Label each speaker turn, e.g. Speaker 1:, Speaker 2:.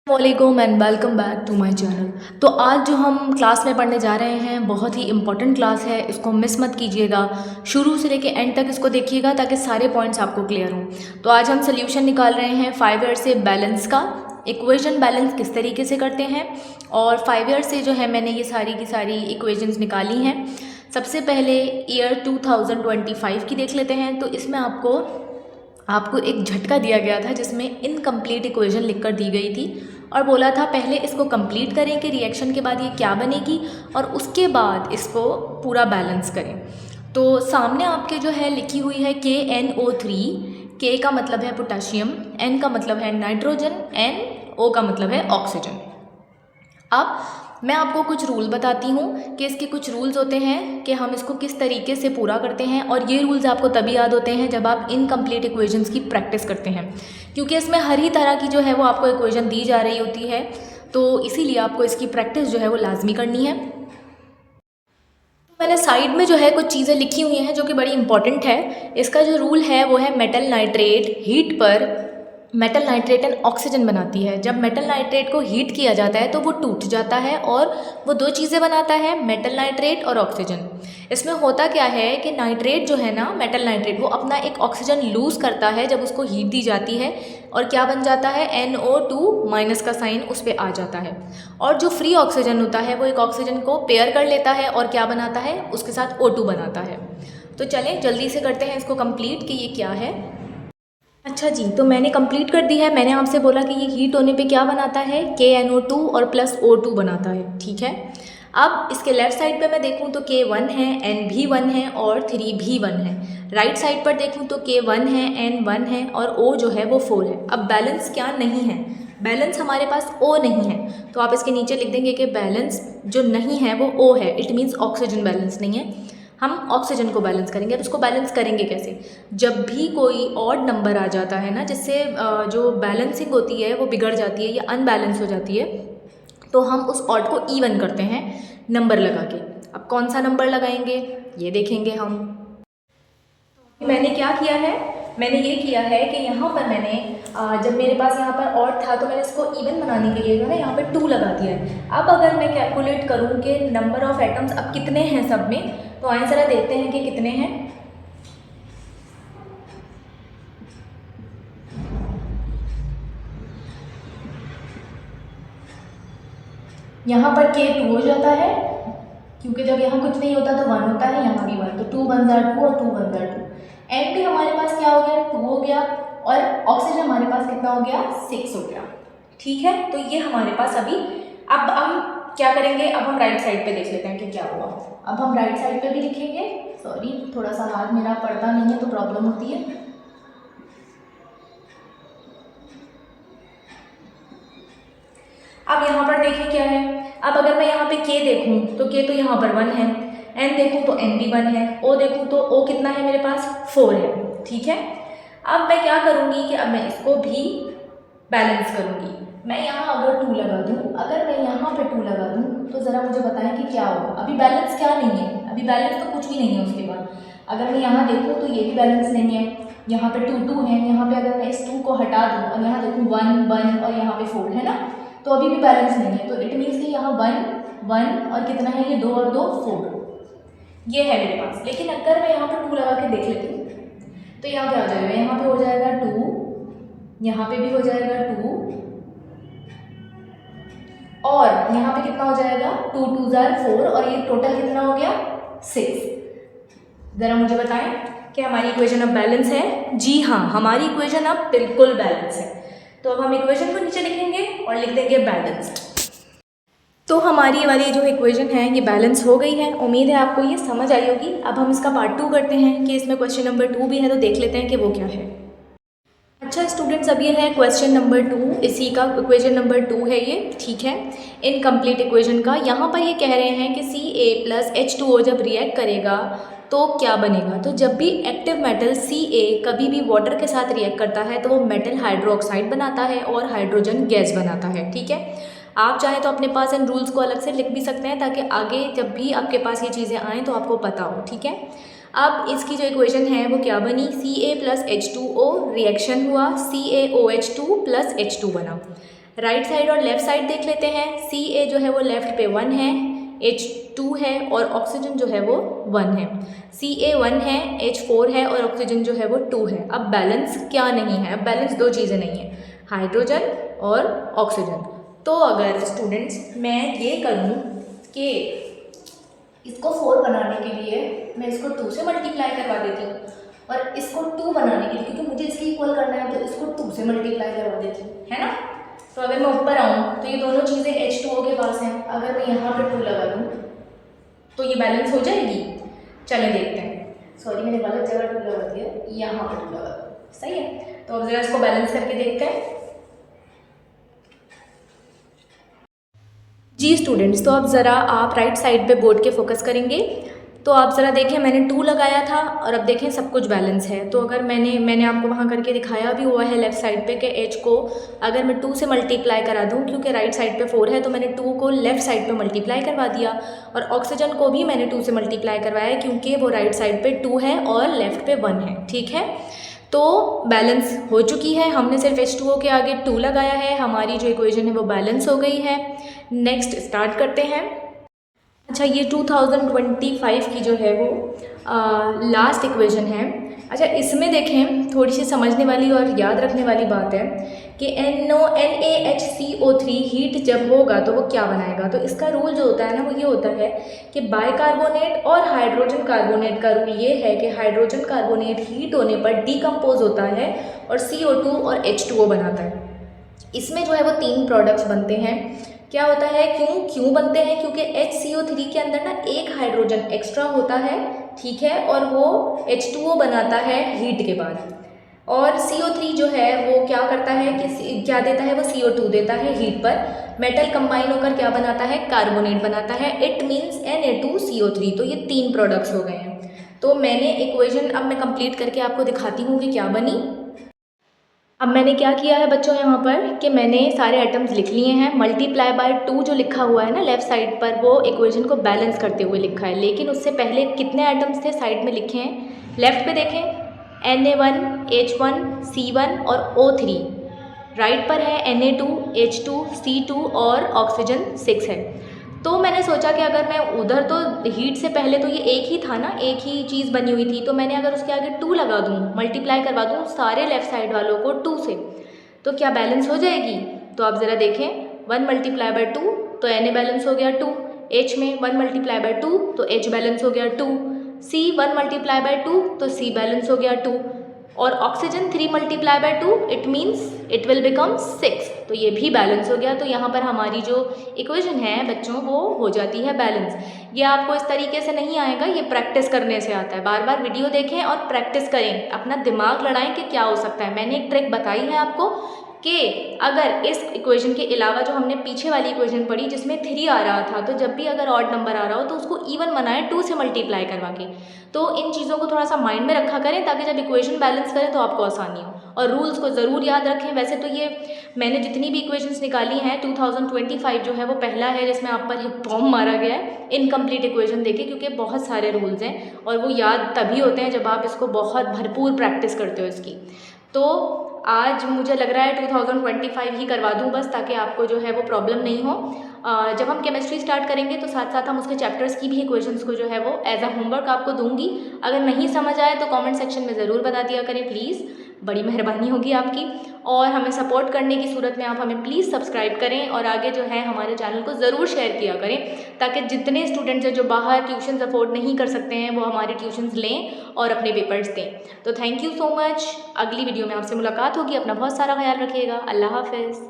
Speaker 1: वालेकुम and welcome back to my channel. तो आज जो हम क्लास में पढ़ने जा रहे हैं बहुत ही इंपॉर्टेंट क्लास है, इसको मिस मत कीजिएगा। शुरू से लेके एंड तक इसको देखिएगा ताकि सारे पॉइंट्स आपको क्लियर हों। तो आज हम सोल्यूशन निकाल रहे हैं 5 ईयर से बैलेंस का, इक्वेशन बैलेंस किस तरीके से करते हैं। और 5 ईयर से जो है मैंने ये सारी की सारी इक्वेशंस निकाली हैं। सबसे पहले ईयर 2025 की देख लेते हैं। तो इसमें आपको एक झटका दिया गया था जिसमें इनकम्प्लीट इक्वेशन लिखकर दी गई थी और बोला था पहले इसको कंप्लीट करें कि रिएक्शन के बाद ये क्या बनेगी और उसके बाद इसको पूरा बैलेंस करें। तो सामने आपके जो है लिखी हुई है KNO3। के का मतलब है पोटाशियम, N का मतलब है नाइट्रोजन, NO का मतलब है ऑक्सीजन। अब मैं आपको कुछ रूल बताती हूँ कि इसके कुछ रूल्स होते हैं कि हम इसको किस तरीके से पूरा करते हैं। और ये रूल्स आपको तभी याद होते हैं जब आप इनकम्प्लीट इक्वेशंस की प्रैक्टिस करते हैं, क्योंकि इसमें हर ही तरह की जो है वो आपको इक्वेशन दी जा रही होती है। तो इसीलिए आपको इसकी प्रैक्टिस जो है वो लाजमी करनी है। मैंने साइड में जो है कुछ चीज़ें लिखी हुई हैं जो कि बड़ी इंपॉर्टेंट है। इसका जो रूल है वो है मेटल नाइट्रेट हीट पर मेटल नाइट्रेट एंड ऑक्सीजन बनाती है। जब मेटल नाइट्रेट को हीट किया जाता है तो वो टूट जाता है और वो दो चीज़ें बनाता है, मेटल नाइट्रेट और ऑक्सीजन। इसमें होता क्या है कि नाइट्रेट जो है ना, मेटल नाइट्रेट, वो अपना एक ऑक्सीजन लूज़ करता है जब उसको हीट दी जाती है और क्या बन जाता है, NO2 माइनस का साइन उस पर आ जाता है। और जो फ्री ऑक्सीजन होता है वो एक ऑक्सीजन को पेयर कर लेता है और क्या बनाता है, उसके साथ O2 बनाता है। तो चलें जल्दी से करते हैं इसको कंप्लीट कि ये क्या है। अच्छा जी, तो मैंने कंप्लीट कर दी है। मैंने आपसे बोला कि ये हीट होने पे क्या बनाता है, KNO2 और प्लस O2 बनाता है, ठीक है। अब इसके लेफ़्ट साइड पे मैं देखूँ तो K1 है, N भी 1 है और 3 भी 1 है। राइट साइड पर देखूँ तो K1 है, N 1 है और O जो है वो 4 है। अब बैलेंस क्या नहीं है, बैलेंस हमारे पास O नहीं है, तो आप इसके नीचे लिख देंगे कि बैलेंस जो नहीं है वो O है। इट मीन्स ऑक्सीजन बैलेंस नहीं है। हम ऑक्सीजन को बैलेंस करेंगे। अब इसको बैलेंस करेंगे कैसे, जब भी कोई ऑड नंबर आ जाता है ना, जिससे जो बैलेंसिंग होती है वो बिगड़ जाती है या अनबैलेंस हो जाती है, तो हम उस ऑड को इवन करते हैं नंबर लगा के। अब कौन सा नंबर लगाएंगे ये देखेंगे हम। मैंने क्या किया है, मैंने ये किया है कि यहाँ पर मैंने जब मेरे पास यहाँ पर ऑड था तो मैंने इसको इवन बनाने के लिए जो है यहाँ पर 2 लगा दिया है। अब अगर मैं कैलकुलेट करूँ कि नंबर ऑफ एटम्स अब कितने हैं सब में, तो आइए ज़रा देखते हैं कि कितने हैं। यहाँ पर K2 हो जाता है, क्योंकि जब यहाँ कुछ नहीं होता तो 1 होता है, यहाँ भी 1, तो 2 1 जार 2 और 2 1 जार 2। N भी हमारे पास क्या हो गया, 2 हो गया और ऑक्सीजन हमारे पास कितना हो गया, 6 हो गया, ठीक है। तो ये हमारे पास अभी, अब हम क्या करेंगे, अब हम राइट साइड पे देख लेते हैं कि क्या हुआ। अब हम राइट साइड पे भी लिखेंगे। सॉरी, थोड़ा सा हाथ मेरा पड़ता नहीं है तो प्रॉब्लम होती है। अब यहाँ पर देखें क्या है। अब अगर मैं यहाँ पे K देखूँ तो K तो यहाँ पर 1 है, N देखूँ तो N भी 1 है, O देखूँ तो O कितना है मेरे पास, 4 है, ठीक है। अब मैं क्या करूँगी कि अब मैं इसको भी बैलेंस करूँगी। मैं यहाँ अगर 2 लगा दूँ, अगर मैं यहाँ पे 2 लगा दूँ तो ज़रा मुझे बताएं कि क्या होगा। अभी बैलेंस क्या नहीं है, अभी बैलेंस तो कुछ भी नहीं है। उसके बाद अगर मैं यहाँ देखूँ तो ये भी बैलेंस नहीं है, यहाँ पे 2 2 है, यहाँ पे अगर मैं इस 2 को हटा दूँ और यहाँ देखूँ 1 1 और यहाँ पे 4 है ना, तो अभी भी बैलेंस नहीं है। तो इट मीन्स कि यहाँ 1 1 और कितना है, ये 2 और 2 4 ये है मेरे पास। लेकिन अगर मैं यहाँ पे 2 लगा के देख लेती हूँ तो यहाँ क्या हो जाएगा, यहाँ पे हो जाएगा 2, यहाँ पे भी हो जाएगा 2 और यहाँ पे कितना हो जाएगा, 2 2 जार 4 और ये टोटल कितना हो गया, 6। ज़रा मुझे बताएं कि हमारी इक्वेशन अब बैलेंस है। जी हाँ, हमारी इक्वेशन अब बिल्कुल बैलेंस है। तो अब हम इक्वेशन को नीचे लिखेंगे और लिख देंगे बैलेंस्ड। तो हमारी वाली जो इक्वेशन है ये बैलेंस हो गई है। उम्मीद है आपको ये समझ आई होगी। अब हम इसका पार्ट 2 करते हैं कि इसमें क्वेश्चन नंबर 2 भी है, तो देख लेते हैं कि वो क्या है। अच्छा स्टूडेंट्स, अब ये है क्वेश्चन नंबर 2, इसी का इक्वेशन नंबर 2 है ये, ठीक है, इनकम्प्लीट इक्वेशन का। यहाँ पर ये कह रहे हैं कि Ca प्लस H2O जब रिएक्ट करेगा तो क्या बनेगा। तो जब भी एक्टिव मेटल Ca कभी भी वाटर के साथ रिएक्ट करता है तो वो मेटल हाइड्रोक्साइड बनाता है और हाइड्रोजन गैस बनाता है, ठीक है। आप चाहें तो अपने पास इन रूल्स को अलग से लिख भी सकते हैं ताकि आगे जब भी आपके पास ये चीज़ें आएँ तो आपको पता हो, ठीक है। अब इसकी जो इक्वेशन है वो क्या बनी, Ca प्लस H2O रिएक्शन हुआ, CaOH2 प्लस H2 बना। राइट साइड और लेफ़्ट साइड देख लेते हैं। Ca जो है वो लेफ़्ट पे 1 है, H2 है और ऑक्सीजन जो है वो 1 है। Ca 1 है, H4 है और ऑक्सीजन जो है वो 2 है। अब बैलेंस क्या नहीं है? अब बैलेंस दो चीज़ें नहीं है, हाइड्रोजन और ऑक्सीजन। तो अगर स्टूडेंट्स मैं ये करूँ कि इसको 4 बनाने के लिए मैं इसको 2 से मल्टीप्लाई करवा देती हूँ और इसको 2 बनाने के लिए, क्योंकि मुझे इसके इक्वल करना है, तो इसको 2 से मल्टीप्लाई करवा देती हूँ, है ना। तो अगर मैं ऊपर आऊँ तो ये दोनों चीज़ें H2O के पास हैं। अगर मैं यहाँ पर 2 लगा दूँ तो ये बैलेंस हो जाएगी। चलें देखते हैं। सॉरी, मैंने गलत जगह 2 लगा दिया, यहाँ पर 2 लगा दूँ, सही है। तो अब ज़रा इसको बैलेंस करके देखते हैं। जी स्टूडेंट्स, तो अब ज़रा आप राइट साइड पे बोर्ड के फोकस करेंगे। तो आप ज़रा देखें, मैंने 2 लगाया था और अब देखें सब कुछ बैलेंस है। तो अगर मैंने आपको वहाँ करके दिखाया भी हुआ है लेफ़्ट साइड पे कि H को अगर मैं 2 से मल्टीप्लाई करा दूँ, क्योंकि राइट साइड पे 4 है तो मैंने 2 को लेफ़्ट साइड पे मल्टीप्लाई करवा दिया, और ऑक्सीजन को भी मैंने 2 से मल्टीप्लाई करवाया क्योंकि वो राइट साइड पे 2 है और लेफ़्ट पे 1 है, ठीक है। तो बैलेंस हो चुकी है, हमने सिर्फ H2O के आगे 2 लगाया है, हमारी जो इक्वेशन है वो बैलेंस हो गई है। नेक्स्ट स्टार्ट करते हैं। अच्छा, ये 2025 की जो है वो लास्ट इक्वेशन है। अच्छा, इसमें देखें थोड़ी सी समझने वाली और याद रखने वाली बात है कि NaHCO3 हीट जब होगा तो वो क्या बनाएगा। तो इसका रूल जो होता है ना वो ये होता है कि बाइकार्बोनेट और हाइड्रोजन कार्बोनेट का रूल ये है कि हाइड्रोजन कार्बोनेट हीट होने पर डिकम्पोज होता है और CO2 और H2O बनाता है। इसमें जो है वो 3 प्रोडक्ट्स बनते हैं। क्या होता है, क्यों बनते हैं? क्योंकि HCO3 के अंदर ना एक हाइड्रोजन एक्स्ट्रा होता है, ठीक है, और वो H2O बनाता है हीट के बाद। और CO3 जो है वो क्या करता है कि क्या देता है, वो CO2 देता है हीट पर। मेटल कंबाइन होकर क्या बनाता है, कार्बोनेट बनाता है। It means Na2CO3। तो ये 3 प्रोडक्ट्स हो गए हैं। तो मैंने इक्वेशन अब मैं कंप्लीट करके आपको दिखाती हूँ कि क्या बनी। अब मैंने क्या किया है बच्चों यहाँ पर कि मैंने सारे आइटम्स लिख लिए हैं। मल्टीप्लाई बाय 2 जो लिखा हुआ है ना लेफ़्ट साइड पर, वो इक्वेशन को बैलेंस करते हुए लिखा है। लेकिन उससे पहले कितने आइटम्स थे साइड में लिखे हैं, लेफ़्ट पे देखें, Na1, H1, C1 और O3। राइट पर है Na2, H2, C2 और ऑक्सीजन 6 है। तो मैंने सोचा कि अगर मैं उधर, तो हीट से पहले तो ये एक ही था ना, एक ही चीज़ बनी हुई थी, तो मैंने अगर उसके आगे 2 लगा दूँ, मल्टीप्लाई करवा दूँ सारे लेफ़्ट साइड वालों को 2 से, तो क्या बैलेंस हो जाएगी। तो आप ज़रा देखें, 1 मल्टीप्लाई बाय 2 तो Na बैलेंस हो गया 2, H में 1 मल्टीप्लाई बाय 2 तो H बैलेंस हो गया 2, C 1 मल्टीप्लाई बाय 2 तो C बैलेंस हो गया 2, और oxygen 3 multiply by 2 it means it will become 6, तो ये भी बैलेंस हो गया। तो यहाँ पर हमारी जो इक्वेशन है बच्चों वो हो जाती है बैलेंस। ये आपको इस तरीके से नहीं आएगा, ये प्रैक्टिस करने से आता है। बार बार वीडियो देखें और प्रैक्टिस करें, अपना दिमाग लड़ाएं कि क्या हो सकता है। मैंने एक ट्रिक बताई है आपको कि अगर इस इक्वेशन के अलावा जो हमने पीछे वाली इक्वेशन पढ़ी जिसमें 3 आ रहा था, तो जब भी अगर ऑड नंबर आ रहा हो तो उसको इवन बनाएं 2 से मल्टीप्लाई करवा के। तो इन चीज़ों को थोड़ा सा माइंड में रखा करें ताकि जब इक्वेशन बैलेंस करें तो आपको आसानी हो, और रूल्स को ज़रूर याद रखें। वैसे तो ये मैंने जितनी भी इक्वेशंस निकाली हैं 2025 जो है वो पहला है जिसमें आप पर बॉम्ब मारा गया है इनकम्प्लीट इक्वेशन देके, क्योंकि बहुत सारे रूल्स हैं और वो याद तभी होते हैं जब आप इसको बहुत भरपूर प्रैक्टिस करते हो इसकी। तो आज मुझे लग रहा है 2025 ही करवा दूँ बस, ताकि आपको जो है वो प्रॉब्लम नहीं हो। जब हम केमिस्ट्री स्टार्ट करेंगे तो साथ साथ हम उसके चैप्टर्स की भी इक्वेशंस को जो है वो एज अ होमवर्क आपको दूंगी। अगर नहीं समझ आए तो कमेंट सेक्शन में ज़रूर बता दिया करें प्लीज़, बड़ी मेहरबानी होगी आपकी। और हमें सपोर्ट करने की सूरत में आप हमें प्लीज़ सब्सक्राइब करें और आगे जो है हमारे चैनल को ज़रूर शेयर किया करें, ताकि जितने स्टूडेंट्स हैं जो बाहर ट्यूशन्स अफोर्ड नहीं कर सकते हैं वो हमारे ट्यूशन्स लें और अपने पेपर्स दें। तो थैंक यू सो मच। अगली वीडियो में आपसे मुलाकात होगी। अपना बहुत सारा ख्याल रखिएगा। अल्लाह हाफ़िज़।